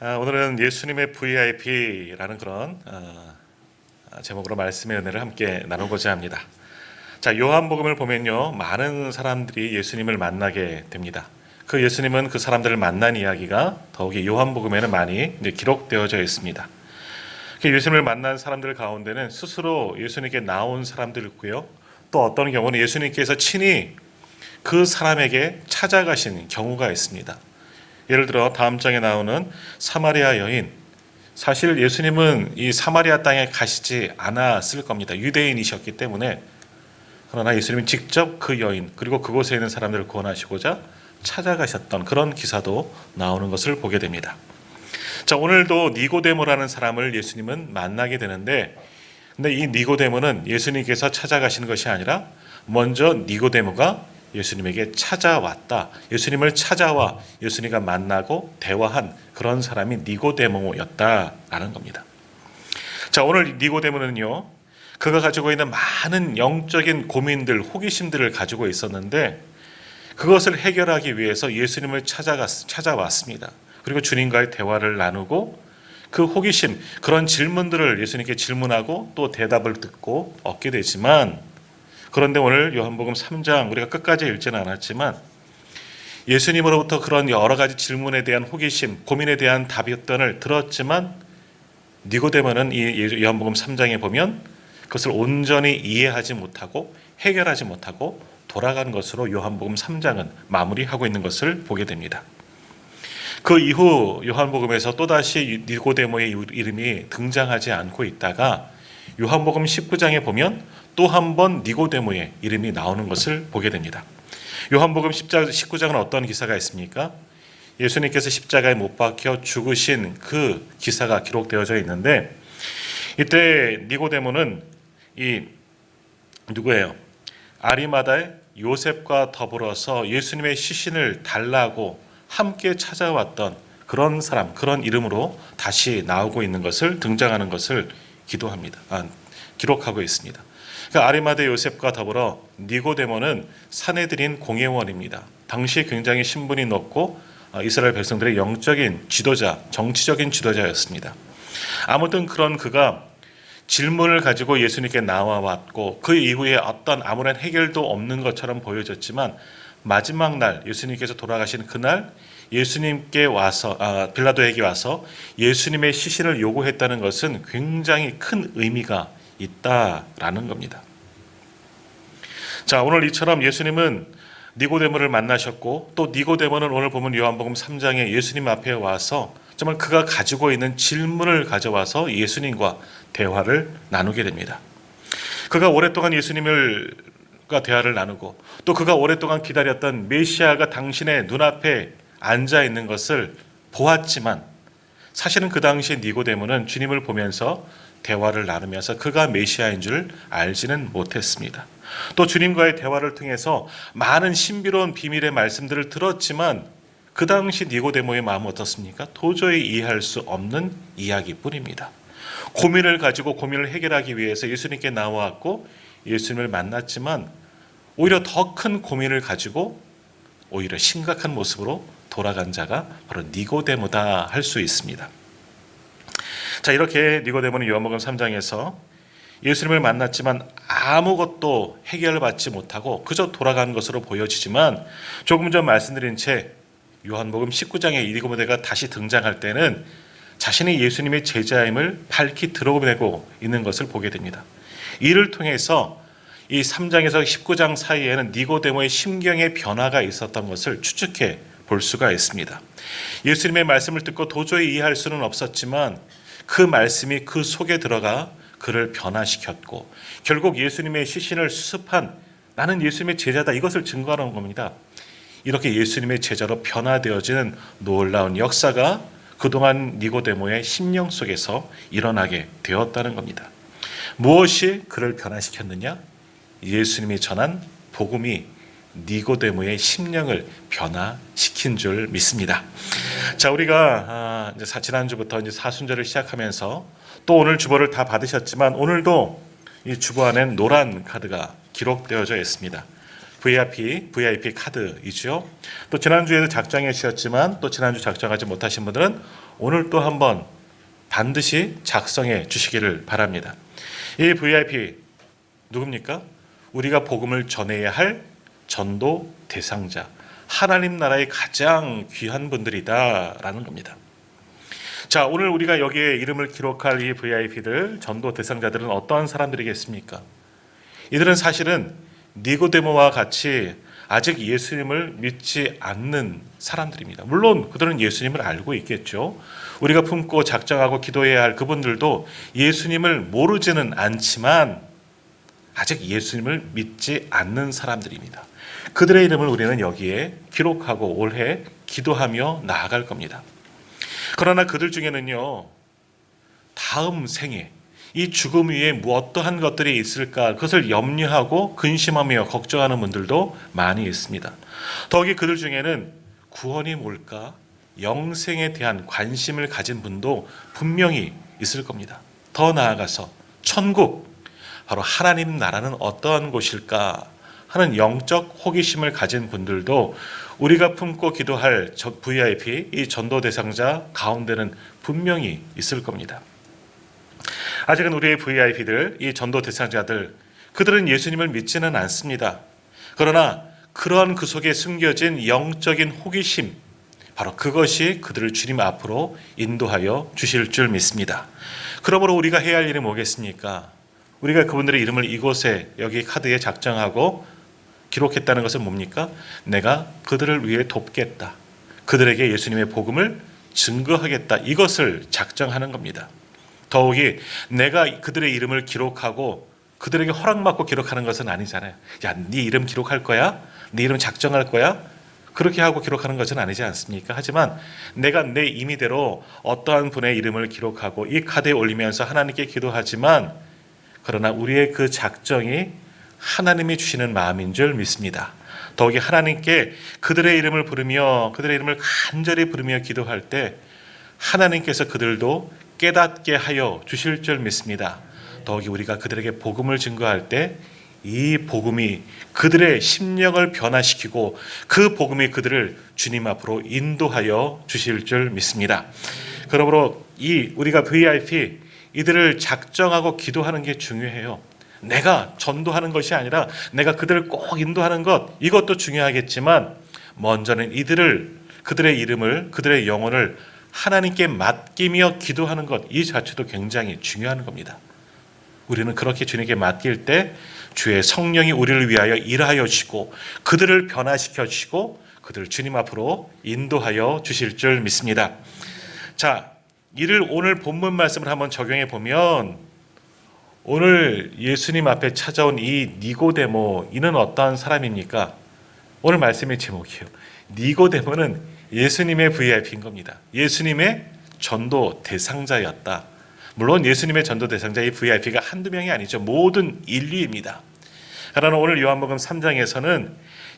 오늘은 예수님의 VIP라는 그런 제목으로 말씀의 은혜를 함께 나누고자 합니다. 자, 요한복음을 보면요, 많은 사람들이 예수님을 만나게 됩니다. 그 예수님은 그 사람들을 만난 이야기가 더욱이 요한복음에는 많이 기록되어져 있습니다. 그 예수님을 만난 사람들 가운데는 스스로 예수님께 나온 사람들 있고요, 또 어떤 경우는 예수님께서 친히 그 사람에게 찾아가신 경우가 있습니다. 예를 들어 다음 장에 나오는 사마리아 여인, 사실 예수님은 이 사마리아 땅에 가시지 않았을 겁니다. 유대인이셨기 때문에. 그러나 예수님은 직접 그 여인 그리고 그곳에 있는 사람들을 구원하시고자 찾아가셨던 그런 기사도 나오는 것을 보게 됩니다. 자, 오늘도 니고데모라는 사람을 예수님은 만나게 되는데, 근데 이 니고데모는 예수님께서 찾아가시는 것이 아니라 먼저 니고데모가 예수님에게 찾아왔다. 예수님을 찾아와 예수님과 만나고 대화한 그런 사람이 니고데모였다라는 겁니다. 자, 오늘 니고데모는요, 그가 가지고 있는 많은 영적인 고민들, 호기심들을 가지고 있었는데 그것을 해결하기 위해서 예수님을 찾아왔습니다. 그리고 주님과의 대화를 나누고 그 호기심, 그런 질문들을 예수님께 질문하고 또 대답을 듣고 얻게 되지만, 그런데 오늘 요한복음 3장 우리가 끝까지 읽지는 않았지만 예수님으로부터 그런 여러 가지 질문에 대한 호기심, 고민에 대한 답변을 들었지만 니고데모는 이 요한복음 3장에 보면 그것을 온전히 이해하지 못하고 해결하지 못하고 돌아간 것으로 요한복음 3장은 마무리하고 있는 것을 보게 됩니다. 그 이후 요한복음에서 또다시 니고데모의 이름이 등장하지 않고 있다가 요한복음 19장에 보면 또 한 번 니고데모의 이름이 나오는 것을 보게 됩니다. 요한복음 19장은 어떤 기사가 있습니까? 예수님께서 십자가에 못 박혀 죽으신 그 기사가 기록되어져 있는데, 이때 니고데모는 누구예요? 아리마다의 요셉과 더불어서 예수님의 시신을 달라고 함께 찾아왔던 그런 사람, 그런 이름으로 다시 나오고 있는 것을, 등장하는 것을 기록하고 있습니다. 그러니까 아리마다 요셉과 더불어 니고데모는 사내들인 공회원입니다. 당시 굉장히 신분이 높고 이스라엘 백성들의 영적인 지도자, 정치적인 지도자였습니다. 아무튼 그런 그가 질문을 가지고 예수님께 나와왔고 그 이후에 어떤 아무런 해결도 없는 것처럼 보여졌지만 마지막 날 예수님께서 돌아가신 그날 예수님께 와서 빌라도에게 와서 예수님의 시신을 요구했다는 것은 굉장히 큰 의미가 있다라는 겁니다. 자, 오늘 이처럼 예수님은 니고데모를 만나셨고 또 니고데모는 오늘 보면 요한복음 3장에 예수님 앞에 와서 정말 그가 가지고 있는 질문을 가져와서 예수님과 대화를 나누게 됩니다. 그가 오랫동안 예수님과 대화를 나누고 또 그가 오랫동안 기다렸던 메시아가 당신의 눈앞에 앉아 있는 것을 보았지만, 사실은 그 당시 니고데모는 주님을 보면서 대화를 나누면서 그가 메시아인 줄 알지는 못했습니다. 또 주님과의 대화를 통해서 많은 신비로운 비밀의 말씀들을 들었지만 그 당시 니고데모의 마음은 어떻습니까? 도저히 이해할 수 없는 이야기뿐입니다. 고민을 가지고 고민을 해결하기 위해서 예수님께 나왔고 예수님을 만났지만 오히려 더 큰 고민을 가지고 오히려 심각한 모습으로 돌아간 자가 바로 니고데모다 할 수 있습니다. 자, 이렇게 니고데모는 요한복음 3장에서 예수님을 만났지만 아무것도 해결받지 못하고 그저 돌아간 것으로 보여지지만, 조금 전 말씀드린 채 요한복음 19장에 니고데모가 다시 등장할 때는 자신이 예수님의 제자임을 밝히 드러내고 있는 것을 보게 됩니다. 이를 통해서 이 3장에서 19장 사이에는 니고데모의 심경의 변화가 있었던 것을 추측해 볼 수가 있습니다. 예수님의 말씀을 듣고 도저히 이해할 수는 없었지만 그 말씀이 그 속에 들어가 그를 변화시켰고 결국 예수님의 시신을 수습한, 나는 예수님의 제자다, 이것을 증거하는 겁니다. 이렇게 예수님의 제자로 변화되어지는 놀라운 역사가 그동안 니고데모의 심령 속에서 일어나게 되었다는 겁니다. 무엇이 그를 변화시켰느냐? 예수님이 전한 복음이 니고데모의 심령을 변화시킨 줄 믿습니다. 자, 우리가 지난주부터 이제 사순절을 시작하면서 또 오늘 주보를 다 받으셨지만 오늘도 이 주보 안엔 노란 카드가 기록되어져 있습니다. VIP 카드이죠. 또 지난주에도 작성해 주셨지만 또 지난주 작성하지 못하신 분들은 오늘 또 한번 반드시 작성해 주시기를 바랍니다. 이 VIP 누굽니까? 우리가 복음을 전해야 할 전도 대상자, 하나님 나라의 가장 귀한 분들이다라는 겁니다. 자, 오늘 우리가 여기에 이름을 기록할 이 VIP들, 전도 대상자들은 어떠한 사람들이겠습니까? 이들은 사실은 니고데모와 같이 아직 예수님을 믿지 않는 사람들입니다. 물론 그들은 예수님을 알고 있겠죠. 우리가 품고 작정하고 기도해야 할 그분들도 예수님을 모르지는 않지만 아직 예수님을 믿지 않는 사람들입니다. 그들의 이름을 우리는 여기에 기록하고 올해 기도하며 나아갈 겁니다. 그러나 그들 중에는요, 다음 생에 이 죽음 위에 어떠한 것들이 있을까 그것을 염려하고 근심하며 걱정하는 분들도 많이 있습니다. 더욱이 그들 중에는 구원이 뭘까? 영생에 대한 관심을 가진 분도 분명히 있을 겁니다. 더 나아가서 천국, 바로 하나님 나라는 어떠한 곳일까 하는 영적 호기심을 가진 분들도 우리가 품고 기도할 VIP, 이 전도 대상자 가운데는 분명히 있을 겁니다. 아직은 우리의 VIP들, 이 전도 대상자들, 그들은 예수님을 믿지는 않습니다. 그러나 그러한 그 속에 숨겨진 영적인 호기심, 바로 그것이 그들을 주님 앞으로 인도하여 주실 줄 믿습니다. 그러므로 우리가 해야 할 일이 뭐겠습니까? 우리가 그분들의 이름을 이곳에 여기 카드에 작성하고 기록했다는 것은 뭡니까? 내가 그들을 위해 돕겠다. 그들에게 예수님의 복음을 증거하겠다. 이것을 작정하는 겁니다. 더욱이 내가 그들의 이름을 기록하고 그들에게 허락받고 기록하는 것은 아니잖아요. 야, 네 이름 기록할 거야? 네 이름 작정할 거야? 그렇게 하고 기록하는 것은 아니지 않습니까? 하지만 내가 내 임의대로 어떠한 분의 이름을 기록하고 이 카드에 올리면서 하나님께 기도하지만 그러나 우리의 그 작정이 하나님이 주시는 마음인 줄 믿습니다. 더욱이 하나님께 그들의 이름을 부르며 그들의 이름을 간절히 부르며 기도할 때 하나님께서 그들도 깨닫게 하여 주실 줄 믿습니다. 더욱이 우리가 그들에게 복음을 증거할 때 이 복음이 그들의 심령을 변화시키고 그 복음이 그들을 주님 앞으로 인도하여 주실 줄 믿습니다. 그러므로 우리가 VIP 이들을 작정하고 기도하는 게 중요해요. 내가 전도하는 것이 아니라 내가 그들을 꼭 인도하는 것, 이것도 중요하겠지만 먼저는 그들의 이름을, 그들의 영혼을 하나님께 맡기며 기도하는 것, 이 자체도 굉장히 중요한 겁니다. 우리는 그렇게 주님께 맡길 때 주의 성령이 우리를 위하여 일하여 주시고 그들을 변화시켜 주시고 그들을 주님 앞으로 인도하여 주실 줄 믿습니다. 자, 이를 오늘 본문 말씀을 한번 적용해 보면 오늘 예수님 앞에 찾아온 이 니고데모, 이는 어떠한 사람입니까? 오늘 말씀의 제목이에요. 니고데모는 예수님의 VIP인 겁니다. 예수님의 전도 대상자였다. 물론 예수님의 전도 대상자 이 VIP가 한두 명이 아니죠. 모든 인류입니다. 그러나 오늘 요한복음 3장에서는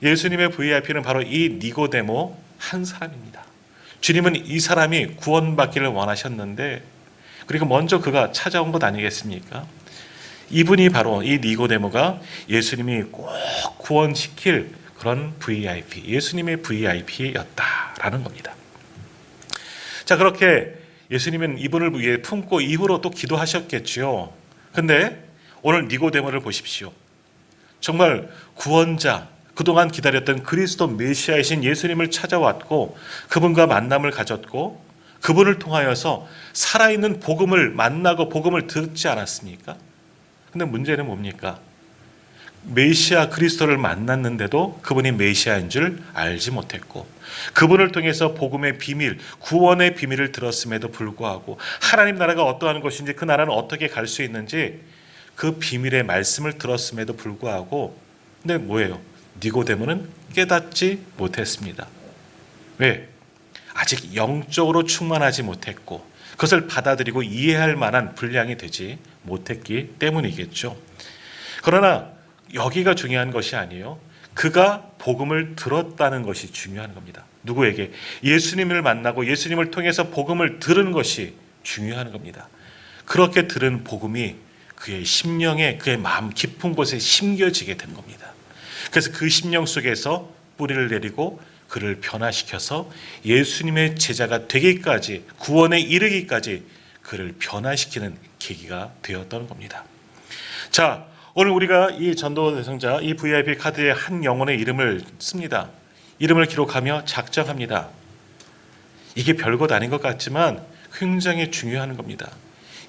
예수님의 VIP는 바로 이 니고데모 한 사람입니다. 주님은 이 사람이 구원받기를 원하셨는데 그리고 먼저 그가 찾아온 것 아니겠습니까? 이분이 바로 이 니고데모가 예수님이 꼭 구원시킬 그런 VIP, 예수님의 VIP였다라는 겁니다. 자, 그렇게 예수님은 이분을 위해 품고 이후로 또 기도하셨겠지요. 근데 오늘 니고데모를 보십시오. 정말 구원자, 그동안 기다렸던 그리스도 메시아이신 예수님을 찾아왔고 그분과 만남을 가졌고 그분을 통하여서 살아있는 복음을 만나고 복음을 듣지 않았습니까? 근데 문제는 뭡니까? 메시아 그리스도를 만났는데도 그분이 메시아인 줄 알지 못했고 그분을 통해서 복음의 비밀, 구원의 비밀을 들었음에도 불구하고 하나님 나라가 어떠한 것인지 그 나라는 어떻게 갈 수 있는지 그 비밀의 말씀을 들었음에도 불구하고 근데 뭐예요? 니고데모는 깨닫지 못했습니다. 왜? 아직 영적으로 충만하지 못했고 그것을 받아들이고 이해할 만한 분량이 되지 못했기 때문이겠죠. 그러나 여기가 중요한 것이 아니에요. 그가 복음을 들었다는 것이 중요한 겁니다. 누구에게? 예수님을 만나고 예수님을 통해서 복음을 들은 것이 중요한 겁니다. 그렇게 들은 복음이 그의 심령에 그의 마음 깊은 곳에 심겨지게 된 겁니다. 그래서 그 심령 속에서 뿌리를 내리고 그를 변화시켜서 예수님의 제자가 되기까지, 구원에 이르기까지 그를 변화시키는 계기가 되었던 겁니다. 자, 오늘 우리가 이 전도 대상자, 이 VIP 카드에 한 영혼의 이름을 씁니다. 이름을 기록하며 작정합니다. 이게 별것 아닌 것 같지만 굉장히 중요한 겁니다.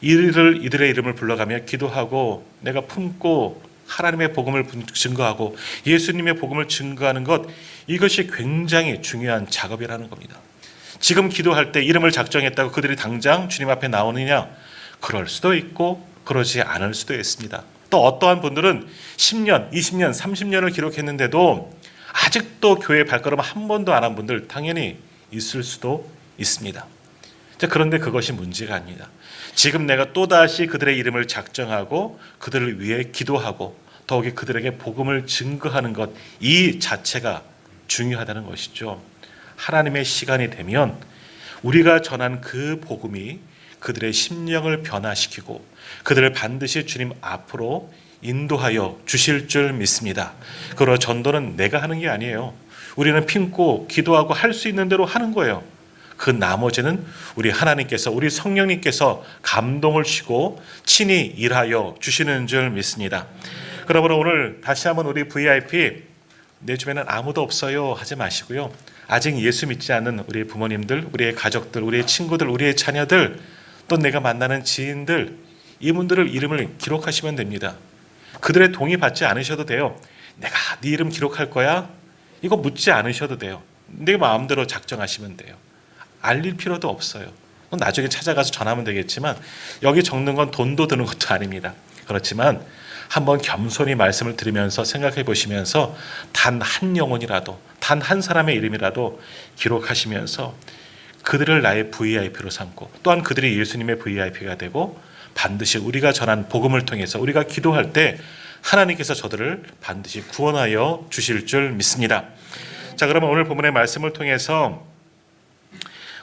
이들의 이름을 불러가며 기도하고 내가 품고 하나님의 복음을 증거하고 예수님의 복음을 증거하는 것, 이것이 굉장히 중요한 작업이라는 겁니다. 지금 기도할 때 이름을 작정했다고 그들이 당장 주님 앞에 나오느냐? 그럴 수도 있고 그러지 않을 수도 있습니다. 또 어떠한 분들은 10년, 20년, 30년을 기록했는데도 아직도 교회 발걸음 한 번도 안 한 분들 당연히 있을 수도 있습니다. 그런데 그것이 문제가 아닙니다. 지금 내가 또다시 그들의 이름을 작정하고 그들을 위해 기도하고 더욱이 그들에게 복음을 증거하는 것, 이 자체가 중요하다는 것이죠. 하나님의 시간이 되면 우리가 전한 그 복음이 그들의 심령을 변화시키고 그들을 반드시 주님 앞으로 인도하여 주실 줄 믿습니다. 그러나 전도는 내가 하는 게 아니에요. 우리는 품고 기도하고 할 수 있는 대로 하는 거예요. 그 나머지는 우리 하나님께서, 우리 성령님께서 감동을 주시고 친히 일하여 주시는 줄 믿습니다. 그러므로 오늘 다시 한번 우리 VIP, 내 주변에는 아무도 없어요 하지 마시고요. 아직 예수 믿지 않는 우리 부모님들, 우리의 가족들, 우리의 친구들, 우리의 자녀들, 또 내가 만나는 지인들, 이분들의 이름을 기록하시면 됩니다. 그들의 동의 받지 않으셔도 돼요. 내가 네 이름 기록할 거야? 이거 묻지 않으셔도 돼요. 내 마음대로 작정하시면 돼요. 알릴 필요도 없어요. 나중에 찾아가서 전하면 되겠지만 여기 적는 건 돈도 드는 것도 아닙니다. 그렇지만 한번 겸손히 말씀을 들으면서 생각해 보시면서 단 한 영혼이라도, 단 한 사람의 이름이라도 기록하시면서 그들을 나의 VIP로 삼고 또한 그들이 예수님의 VIP가 되고 반드시 우리가 전한 복음을 통해서 우리가 기도할 때 하나님께서 저들을 반드시 구원하여 주실 줄 믿습니다. 자, 그러면 오늘 본문의 말씀을 통해서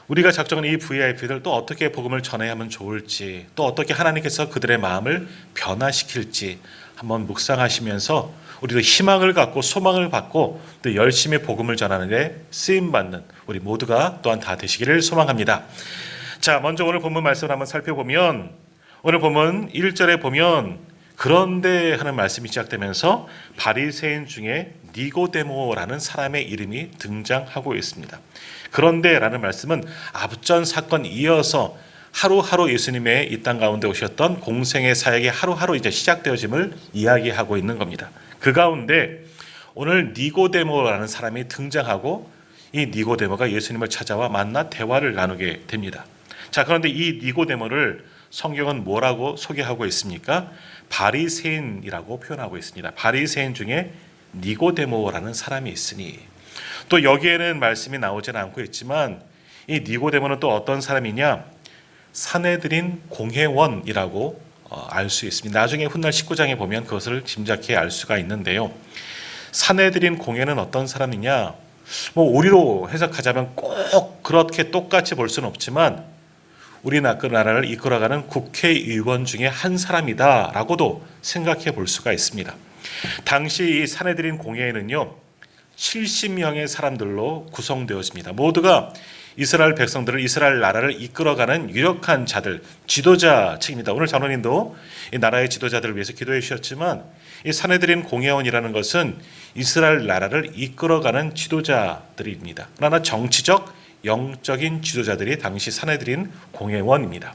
우리가 작정한 이 VIP들 또 어떻게 복음을 전해야 하면 좋을지, 또 어떻게 하나님께서 그들의 마음을 변화시킬지 한번 묵상하시면서 우리도 희망을 갖고 소망을 갖고 또 열심히 복음을 전하는 데 쓰임받는 우리 모두가 또한 다 되시기를 소망합니다. 자, 먼저 오늘 본문 말씀을 한번 살펴보면 오늘 본문 1절에 보면 그런데 하는 말씀이 시작되면서 바리새인 중에 니고데모라는 사람의 이름이 등장하고 있습니다. 그런데라는 말씀은 앞전 사건 이어서 하루하루 예수님의 이 땅 가운데 오셨던 공생의 사역이 하루하루 이제 시작되어짐을 이야기하고 있는 겁니다. 그 가운데 오늘 니고데모라는 사람이 등장하고 이 니고데모가 예수님을 찾아와 만나 대화를 나누게 됩니다. 자, 그런데 이 니고데모를 성경은 뭐라고 소개하고 있습니까? 바리새인이라고 표현하고 있습니다. 바리새인 중에 니고데모라는 사람이 있으니, 또 여기에는 말씀이 나오지는 않고 있지만 이 니고데모는 또 어떤 사람이냐? 산헤드린 공회원이라고 알 수 있습니다. 나중에 훗날 19장에 보면 그것을 짐작해 알 수가 있는데요. 산헤드린 공회는 어떤 사람이냐? 우리로 해석하자면 꼭 그렇게 똑같이 볼 수는 없지만 우리나라를 이끌어가는 국회의원 중에 한 사람이다라고도 생각해 볼 수가 있습니다. 당시 이 산헤드린 공회에는요 70명의 사람들로 구성되어집니다. 모두가 이스라엘 백성들을, 이스라엘 나라를 이끌어가는 유력한 자들, 지도자 측입니다. 오늘 장로님도 이 나라의 지도자들을 위해서 기도해 주셨지만 이 산헤드린 공회원이라는 것은 이스라엘 나라를 이끌어가는 지도자들입니다. 그러나 정치적, 영적인 지도자들이 당시 산헤드린 공회원입니다.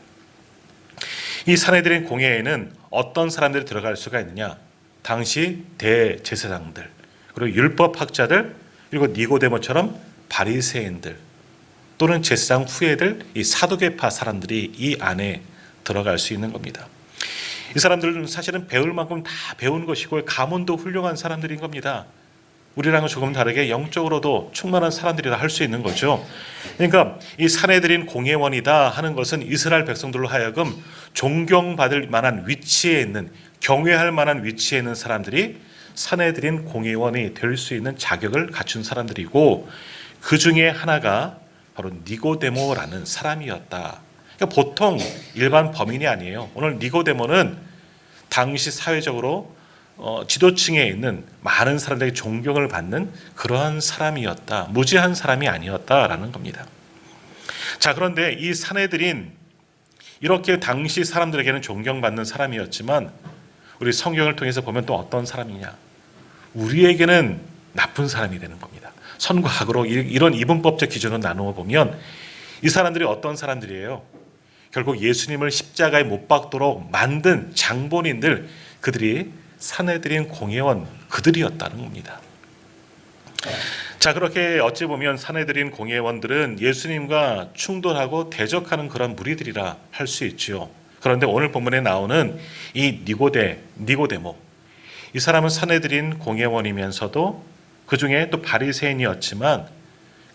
이 산헤드린 공회에는 어떤 사람들이 들어갈 수가 있느냐? 당시 대제사장들, 그리고 율법학자들, 그리고 니고데모처럼 바리새인들 또는 제사장 후예들, 이 사두개파 사람들이 이 안에 들어갈 수 있는 겁니다. 이 사람들은 사실은 배울 만큼 다 배운 것이고 가문도 훌륭한 사람들인 겁니다. 우리랑은 조금 다르게 영적으로도 충만한 사람들이라 할 수 있는 거죠. 그러니까 이 산헤드린 공회원이다 하는 것은 이스라엘 백성들로 하여금 존경받을 만한 위치에 있는, 경외할 만한 위치에 있는 사람들이 산헤드린 공회원이 될 수 있는 자격을 갖춘 사람들이고, 그 중에 하나가 바로 니고데모라는 사람이었다. 그러니까 보통 일반 범인이 아니에요. 오늘 니고데모는 당시 사회적으로 지도층에 있는 많은 사람들에게 존경을 받는 그러한 사람이었다. 무지한 사람이 아니었다라는 겁니다. 자, 그런데 이 사내들인 이렇게 당시 사람들에게는 존경받는 사람이었지만 우리 성경을 통해서 보면 또 어떤 사람이냐? 우리에게는 나쁜 사람이 되는 겁니다. 선과 악으로 이런 이분법적 기준으로 나누어 보면 이 사람들이 어떤 사람들이에요? 결국 예수님을 십자가에 못 박도록 만든 장본인들, 그들이 사내들인 공회원 그들이었다는 겁니다. 자, 그렇게 어찌 보면 사내들인 공회원들은 예수님과 충돌하고 대적하는 그런 무리들이라 할 수 있지요. 그런데 오늘 본문에 나오는 이 니고데모, 이 사람은 사내들인 공회원이면서도 그 중에 또 바리새인이었지만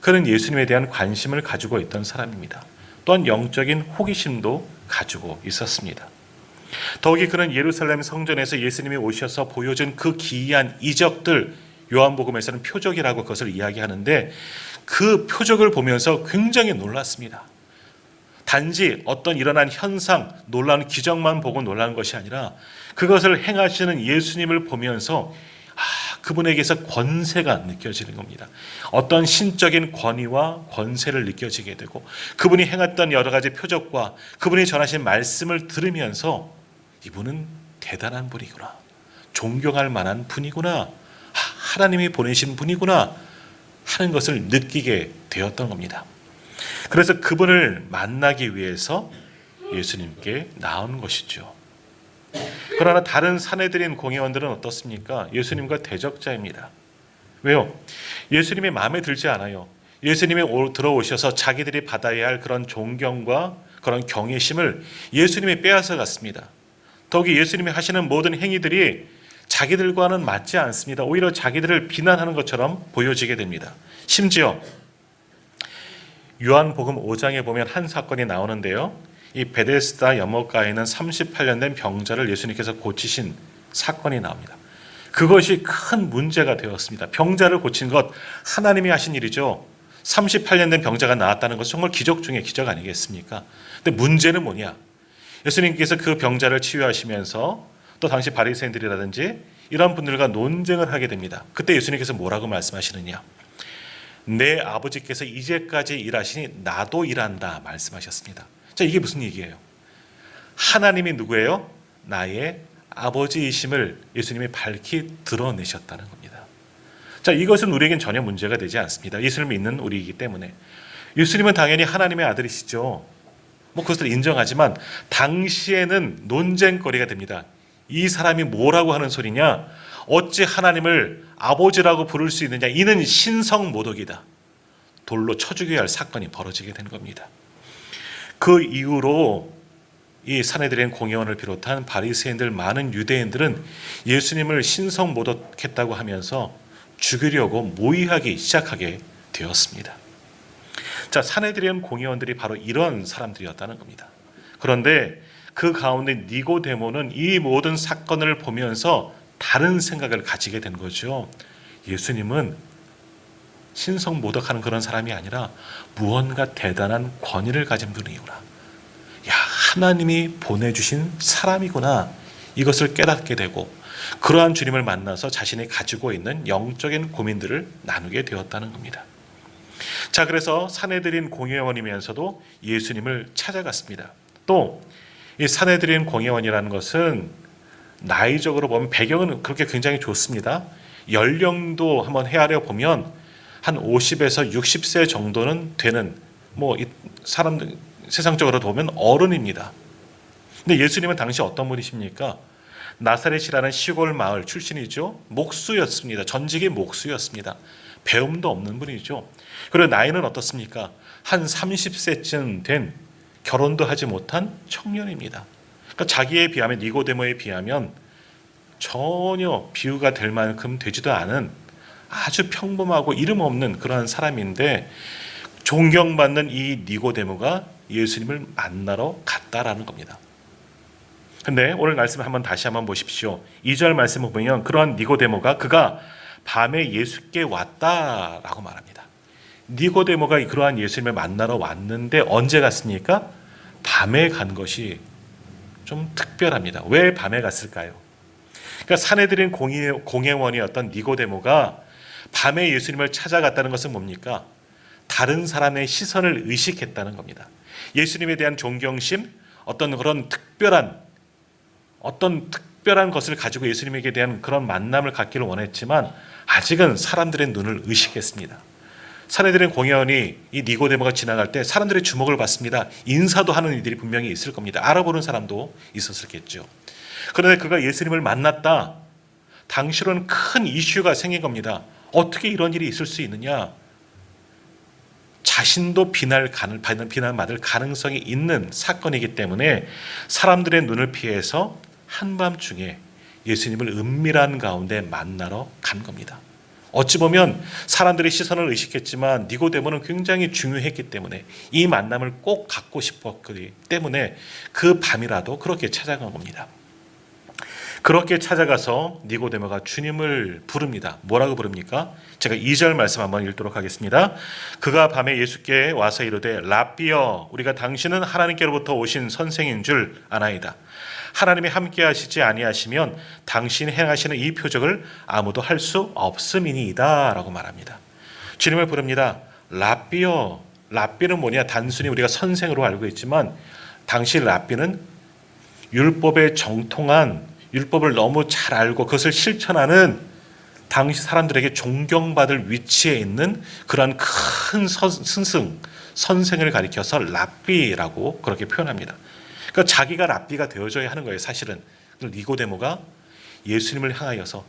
그는 예수님에 대한 관심을 가지고 있던 사람입니다. 또한 영적인 호기심도 가지고 있었습니다. 더욱이 그는 예루살렘 성전에서 예수님이 오셔서 보여준 그 기이한 이적들, 요한복음에서는 표적이라고 그것을 이야기하는데 그 표적을 보면서 굉장히 놀랐습니다. 단지 어떤 일어난 현상, 놀라운 기적만 보고 놀라는 것이 아니라 그것을 행하시는 예수님을 보면서 그분에게서 권세가 느껴지는 겁니다. 어떤 신적인 권위와 권세를 느껴지게 되고 그분이 행했던 여러 가지 표적과 그분이 전하신 말씀을 들으면서 이분은 대단한 분이구나, 존경할 만한 분이구나, 하나님이 보내신 분이구나 하는 것을 느끼게 되었던 겁니다. 그래서 그분을 만나기 위해서 예수님께 나온 것이죠. 그러나 다른 사내들인 공회원들은 어떻습니까? 예수님과 대적자입니다. 왜요? 예수님이 마음에 들지 않아요. 예수님이 들어오셔서 자기들이 받아야 할 그런 존경과 그런 경외심을 예수님이 빼앗아 갔습니다. 더욱이 예수님이 하시는 모든 행위들이 자기들과는 맞지 않습니다. 오히려 자기들을 비난하는 것처럼 보여지게 됩니다. 심지어 요한복음 5장에 보면 한 사건이 나오는데요. 이 베데스다 연못가에 있는 38년 된 병자를 예수님께서 고치신 사건이 나옵니다. 그것이 큰 문제가 되었습니다. 병자를 고친 것 하나님이 하신 일이죠. 38년 된 병자가 나았다는 것은 정말 기적 중에 기적 아니겠습니까? 근데 문제는 뭐냐? 예수님께서 그 병자를 치유하시면서 또 당시 바리새인들이라든지 이런 분들과 논쟁을 하게 됩니다. 그때 예수님께서 뭐라고 말씀하시느냐? 내 아버지께서 이제까지 일하시니 나도 일한다 말씀하셨습니다. 자, 이게 무슨 얘기예요? 하나님이 누구예요? 나의 아버지이심을 예수님이 밝히 드러내셨다는 겁니다. 자, 이것은 우리에겐 전혀 문제가 되지 않습니다. 예수님을 믿는 우리이기 때문에. 예수님은 당연히 하나님의 아들이시죠. 그것을 인정하지만 당시에는 논쟁거리가 됩니다. 이 사람이 뭐라고 하는 소리냐? 어찌 하나님을 아버지라고 부를 수 있느냐? 이는 신성모독이다. 돌로 쳐 죽여야 할 사건이 벌어지게 된 겁니다. 그 이후로 이 사내들인 공회원을 비롯한 바리새인들, 많은 유대인들은 예수님을 신성모독했다고 하면서 죽이려고 모의하기 시작하게 되었습니다. 자, 사내들인 공회원들이 바로 이런 사람들이었다는 겁니다. 그런데 그 가운데 니고데모는 이 모든 사건을 보면서 다른 생각을 가지게 된 거죠. 예수님은 신성모독하는 그런 사람이 아니라 무언가 대단한 권위를 가진 분이구나. 야, 하나님이 보내주신 사람이구나. 이것을 깨닫게 되고 그러한 주님을 만나서 자신이 가지고 있는 영적인 고민들을 나누게 되었다는 겁니다. 자, 그래서 사내들인 공회원이면서도 예수님을 찾아갔습니다. 또 이 사내들인 공회원이라는 것은 나이적으로 보면 배경은 그렇게 굉장히 좋습니다. 연령도 한번 헤아려 보면 한 50에서 60세 정도는 되는 이 사람들 세상적으로 보면 어른입니다. 근데 예수님은 당시 어떤 분이십니까? 나사렛이라는 시골 마을 출신이죠. 목수였습니다. 전직의 목수였습니다. 배움도 없는 분이죠. 그리고 나이는 어떻습니까? 한 30세쯤 된 결혼도 하지 못한 청년입니다. 그러니까 자기에 비하면, 니고데모에 비하면 전혀 비유가 될 만큼 되지도 않은 아주 평범하고 이름 없는 그러한 사람인데 존경받는 이 니고데모가 예수님을 만나러 갔다라는 겁니다. 근데 오늘 말씀을 다시 한번 보십시오. 2절 말씀을 보면 그러한 니고데모가 그가 밤에 예수께 왔다라고 말합니다. 니고데모가 그러한 예수님을 만나러 왔는데 언제 갔습니까? 밤에 간 것이 좀 특별합니다. 왜 밤에 갔을까요? 그러니까 사내들인 공회원이었던 니고데모가 밤에 예수님을 찾아갔다는 것은 뭡니까? 다른 사람의 시선을 의식했다는 겁니다. 예수님에 대한 존경심, 어떤 특별한 것을 가지고 예수님에게 대한 그런 만남을 갖기를 원했지만 아직은 사람들의 눈을 의식했습니다. 사내들인 공회원이 이 니고데모가 지나갈 때 사람들의 주목을 받습니다. 인사도 하는 이들이 분명히 있을 겁니다. 알아보는 사람도 있었겠죠. 그런데 그가 예수님을 만났다. 당시로는 큰 이슈가 생긴 겁니다. 어떻게 이런 일이 있을 수 있느냐? 자신도 비난받을 가능성이 있는 사건이기 때문에 사람들의 눈을 피해서 한밤중에 예수님을 은밀한 가운데 만나러 간 겁니다. 어찌 보면 사람들의 시선을 의식했지만 니고데모는 굉장히 중요했기 때문에 이 만남을 꼭 갖고 싶었기 때문에 그 밤이라도 그렇게 찾아간 겁니다. 그렇게 찾아가서 니고데모가 주님을 부릅니다. 뭐라고 부릅니까? 제가 2절 말씀 한번 읽도록 하겠습니다. 그가 밤에 예수께 와서 이르되 랍비여 우리가 당신은 하나님께로부터 오신 선생인 줄 아나이다. 하나님이 함께 하시지 아니하시면 당신이 행하시는 이 표적을 아무도 할 수 없음이니이다 라고 말합니다. 주님을 부릅니다. 랍비여. 랍비는 뭐냐? 단순히 우리가 선생으로 알고 있지만 당시 랍비는 율법에 정통한, 율법을 너무 잘 알고 그것을 실천하는 당시 사람들에게 존경받을 위치에 있는 그런 큰 스승, 선생을 가리켜서 랍비라고 그렇게 표현합니다. 그러니까 자기가 랍비가 되어줘야 하는 거예요, 사실은. 니고데모가 예수님을 향하여서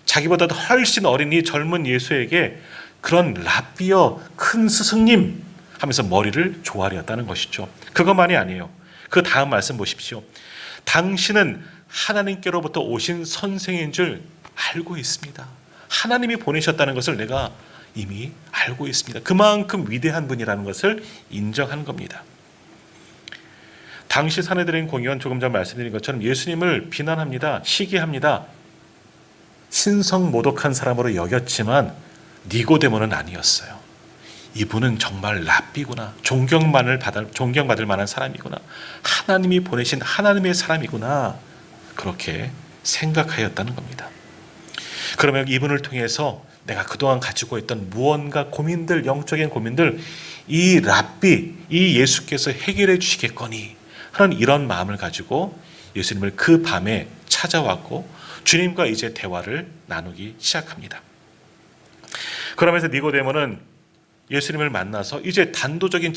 자기보다도 훨씬 어린 이 젊은 예수에게 그런 랍비여, 큰 스승님 하면서 머리를 조아렸다는 것이죠. 그것만이 아니에요. 그 다음 말씀 보십시오. 당신은 하나님께로부터 오신 선생인 줄 알고 있습니다. 하나님이 보내셨다는 것을 내가 이미 알고 있습니다. 그만큼 위대한 분이라는 것을 인정한 겁니다. 당시 사내들인 공의원 조금 전 말씀드린 것처럼 예수님을 비난합니다. 시기합니다. 신성모독한 사람으로 여겼지만 니고데모는 아니었어요. 이분은 정말 랍비구나. 존경받을 만한 사람이구나. 하나님이 보내신 하나님의 사람이구나. 그렇게 생각하였다는 겁니다. 그러면 이분을 통해서 내가 그동안 가지고 있던 무언가 고민들, 영적인 고민들, 이 랍비, 이 예수께서 해결해 주시겠거니 하는 이런 마음을 가지고 예수님을 그 밤에 찾아왔고 주님과 이제 대화를 나누기 시작합니다. 그러면서 니고데모는 예수님을 만나서 이제 단도적인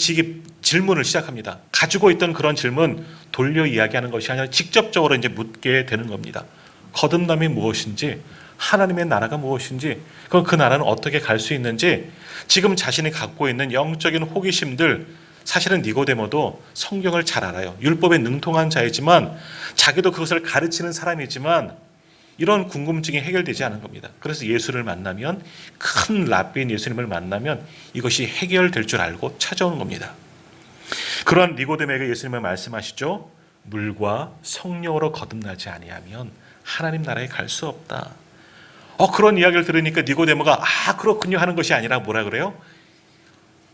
질문을 시작합니다. 가지고 있던 그런 질문 돌려 이야기하는 것이 아니라 직접적으로 이제 묻게 되는 겁니다. 거듭남이 무엇인지, 하나님의 나라가 무엇인지, 그럼 그 나라는 어떻게 갈 수 있는지, 지금 자신이 갖고 있는 영적인 호기심들, 사실은 니고데모도 성경을 잘 알아요. 율법에 능통한 자이지만 자기도 그것을 가르치는 사람이지만 이런 궁금증이 해결되지 않은 겁니다. 그래서 예수를 만나면, 큰 랍비인 예수님을 만나면 이것이 해결될 줄 알고 찾아오는 겁니다. 그러한 니고데모에게 예수님은 말씀하시죠. 물과 성령으로 거듭나지 아니하면 하나님 나라에 갈 수 없다. 그런 이야기를 들으니까 니고데모가 그렇군요 하는 것이 아니라 뭐라 그래요?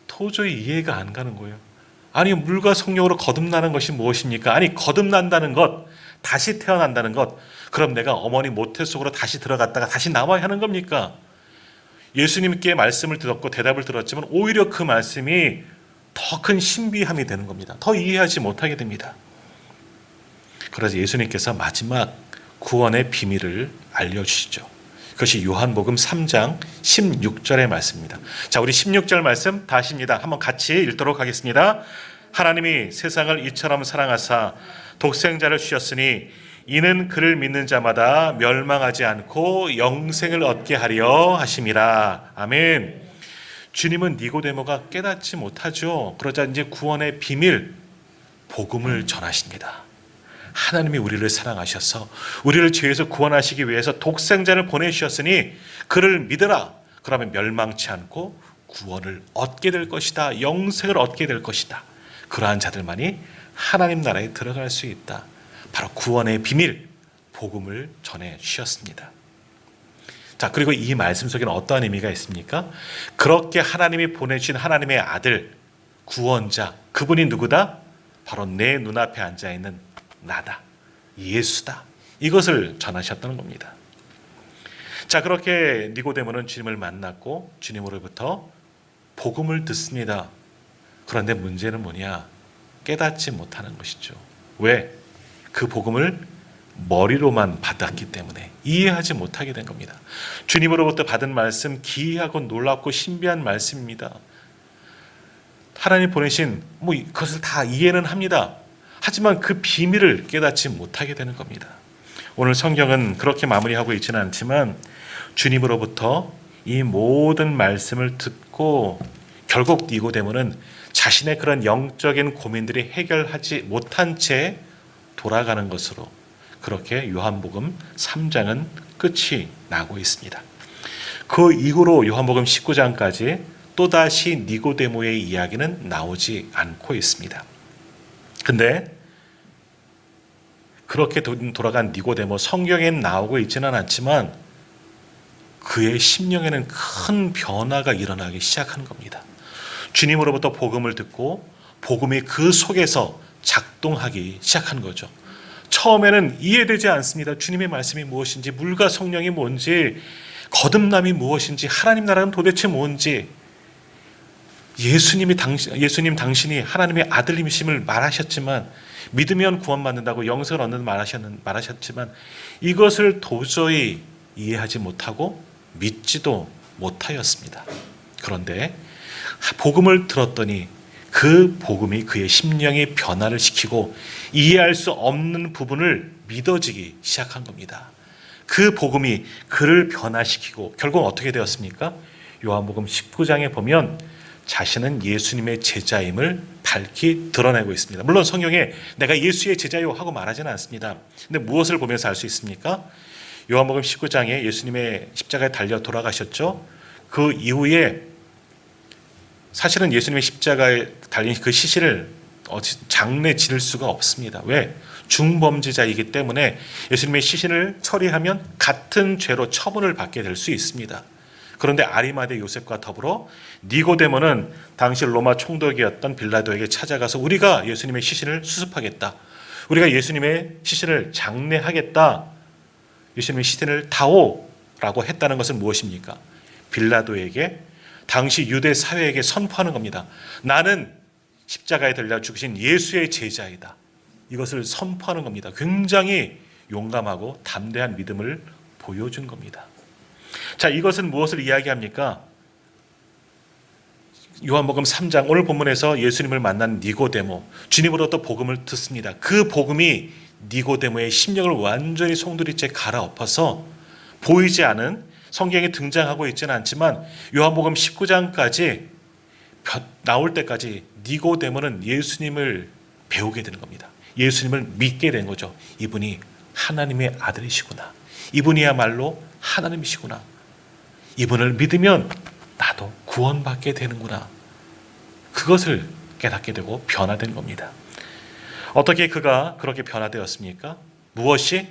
도저히 이해가 안 가는 거예요. 아니, 물과 성령으로 거듭나는 것이 무엇입니까? 아니, 거듭난다는 것, 다시 태어난다는 것, 그럼 내가 어머니 모태 속으로 다시 들어갔다가 다시 나와야 하는 겁니까? 예수님께 말씀을 들었고 대답을 들었지만 오히려 그 말씀이 더 큰 신비함이 되는 겁니다. 더 이해하지 못하게 됩니다. 그래서 예수님께서 마지막 구원의 비밀을 알려주시죠. 그것이 요한복음 3장 16절의 말씀입니다. 자, 우리 16절 말씀 다시입니다. 한번 같이 읽도록 하겠습니다. 하나님이 세상을 이처럼 사랑하사 독생자를 주셨으니 이는 그를 믿는 자마다 멸망하지 않고 영생을 얻게 하려 하심이라. 아멘. 주님은 니고데모가 깨닫지 못하죠. 그러자 이제 구원의 비밀, 복음을 전하십니다. 하나님이 우리를 사랑하셔서 우리를 죄에서 구원하시기 위해서 독생자를 보내주셨으니 그를 믿으라. 그러면 멸망치 않고 구원을 얻게 될 것이다. 영생을 얻게 될 것이다. 그러한 자들만이 하나님 나라에 들어갈 수 있다. 바로 구원의 비밀, 복음을 전해 주셨습니다. 자, 그리고 이 말씀 속에는 어떠한 의미가 있습니까? 그렇게 하나님이 보내주신 하나님의 아들, 구원자, 그분이 누구다? 바로 내 눈앞에 앉아있는 나다. 예수다. 이것을 전하셨다는 겁니다. 자, 그렇게 니고데모는 주님을 만났고 주님으로부터 복음을 듣습니다. 그런데 문제는 뭐냐? 깨닫지 못하는 것이죠. 왜? 그 복음을 머리로만 받았기 때문에 이해하지 못하게 된 겁니다. 주님으로부터 받은 말씀, 기이하고 놀랍고 신비한 말씀입니다. 하나님 보내신 그것을 다 이해는 합니다. 하지만 그 비밀을 깨닫지 못하게 되는 겁니다. 오늘 성경은 그렇게 마무리하고 있지는 않지만 주님으로부터 이 모든 말씀을 듣고 결국 니고데모는 자신의 그런 영적인 고민들이 해결하지 못한 채 돌아가는 것으로 그렇게 요한복음 3장은 끝이 나고 있습니다. 그 이후로 요한복음 19장까지 또다시 니고데모의 이야기는 나오지 않고 있습니다. 근데 그렇게 돌아간 니고데모, 성경에는 나오고 있지는 않지만 그의 심령에는 큰 변화가 일어나기 시작하는 겁니다. 주님으로부터 복음을 듣고 복음이 그 속에서 작동하기 시작한 거죠. 처음에는 이해되지 않습니다. 주님의 말씀이 무엇인지, 물과 성령이 뭔지, 거듭남이 무엇인지, 하나님 나라는 도대체 뭔지, 예수님 당신이 하나님의 아들님이심을 말하셨지만 믿으면 구원받는다고 영생을 얻는 말하셨지만 이것을 도저히 이해하지 못하고 믿지도 못하였습니다. 그런데 복음을 들었더니 그 복음이 그의 심령의 변화를 시키고 이해할 수 없는 부분을 믿어지기 시작한 겁니다. 그 복음이 그를 변화시키고 결국 어떻게 되었습니까? 요한복음 19장에 보면 자신은 예수님의 제자임을 밝히 드러내고 있습니다. 물론 성경에 내가 예수의 제자요 하고 말하지는 않습니다. 근데 무엇을 보면서 알 수 있습니까? 요한복음 19장에 예수님의 십자가에 달려 돌아가셨죠. 그 이후에 사실은 예수님의 십자가에 달린 그 시신을 장례 지를 수가 없습니다. 왜? 중범죄자이기 때문에 예수님의 시신을 처리하면 같은 죄로 처분을 받게 될 수 있습니다. 그런데 아리마대 요셉과 더불어 니고데모는 당시 로마 총독이었던 빌라도에게 찾아가서 우리가 예수님의 시신을 수습하겠다. 우리가 예수님의 시신을 장례하겠다. 예수님의 시신을 다오라고 했다는 것은 무엇입니까? 빌라도에게 당시 유대 사회에게 선포하는 겁니다. 나는 십자가에 달려 죽으신 예수의 제자이다. 이것을 선포하는 겁니다. 굉장히 용감하고 담대한 믿음을 보여준 겁니다. 자, 이것은 무엇을 이야기합니까? 요한복음 3장 오늘 본문에서 예수님을 만난 니고데모, 주님으로부터 복음을 듣습니다. 그 복음이 니고데모의 심령을 완전히 송두리째 갈아엎어서 보이지 않은 성경에 등장하고 있지는 않지만 요한복음 19장까지 나올 때까지 니고데모는 예수님을 배우게 되는 겁니다. 예수님을 믿게 된 거죠. 이분이 하나님의 아들이시구나. 이분이야말로 하나님이시구나. 이분을 믿으면 나도 구원받게 되는구나. 그것을 깨닫게 되고 변화된 겁니다. 어떻게 그가 그렇게 변화되었습니까? 무엇이?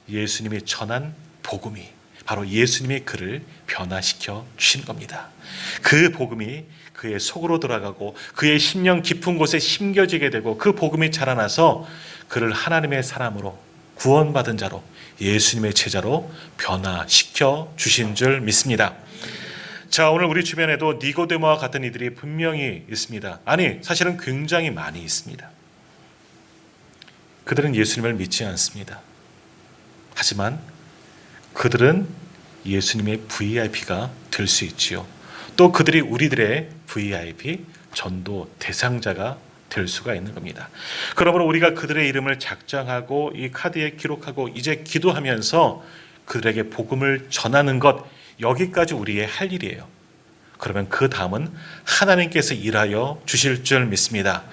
예수님이 전한 복음이 바로 예수님의 그를 변화시켜 주신 겁니다. 그 복음이 그의 속으로 들어가고 그의 심령 깊은 곳에 심겨지게 되고 그 복음이 자라나서 그를 하나님의 사람으로 구원받은 자로 예수님의 제자로 변화시켜 주신 줄 믿습니다. 자, 오늘 우리 주변에도 니고데모와 같은 이들이 분명히 있습니다. 아니, 사실은 굉장히 많이 있습니다. 그들은 예수님을 믿지 않습니다. 하지만 그들은 예수님의 VIP가 될 수 있지요. 또 그들이 우리들의 VIP 전도 대상자가 될 수가 있는 겁니다. 그러므로 우리가 그들의 이름을 작정하고 이 카드에 기록하고 이제 기도하면서 그들에게 복음을 전하는 것, 여기까지 우리의 할 일이에요. 그러면 그 다음은 하나님께서 일하여 주실 줄 믿습니다.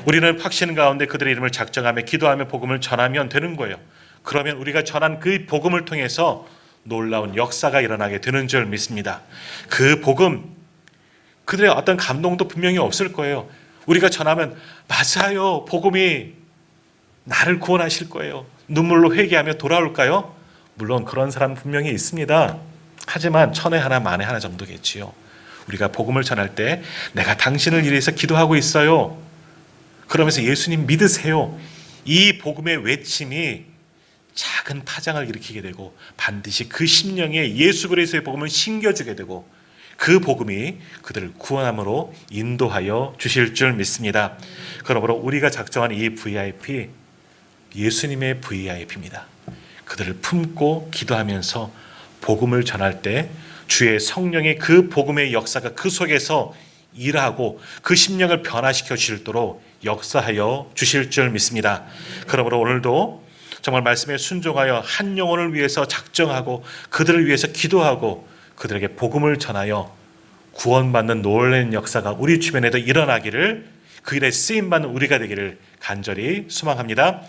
우리는 확신 가운데 그들의 이름을 작정하며 기도하며 복음을 전하면 되는 거예요. 그러면 우리가 전한 그 복음을 통해서 놀라운 역사가 일어나게 되는 줄 믿습니다. 그 복음, 그들의 어떤 감동도 분명히 없을 거예요. 우리가 전하면 맞아요, 복음이 나를 구원하실 거예요. 눈물로 회개하며 돌아올까요? 물론 그런 사람 분명히 있습니다. 하지만 천에 하나 만에 하나 정도겠지요. 우리가 복음을 전할 때 내가 당신을 위해서 기도하고 있어요. 그러면서 예수님 믿으세요. 이 복음의 외침이 작은 파장을 일으키게 되고 반드시 그 심령에 예수 그리스도의 복음을 심겨주게 되고 그 복음이 그들을 구원함으로 인도하여 주실 줄 믿습니다. 그러므로 우리가 작정한 이 VIP, 예수님의 VIP입니다. 그들을 품고 기도하면서 복음을 전할 때 주의 성령의 그 복음의 역사가 그 속에서 일하고 그 심령을 변화시켜 주실도록 역사하여 주실 줄 믿습니다. 그러므로 오늘도 정말 말씀에 순종하여 한 영혼을 위해서 작정하고 그들을 위해서 기도하고 그들에게 복음을 전하여 구원받는 놀라운 역사가 우리 주변에도 일어나기를, 그 일에 쓰임받는 우리가 되기를 간절히 소망합니다.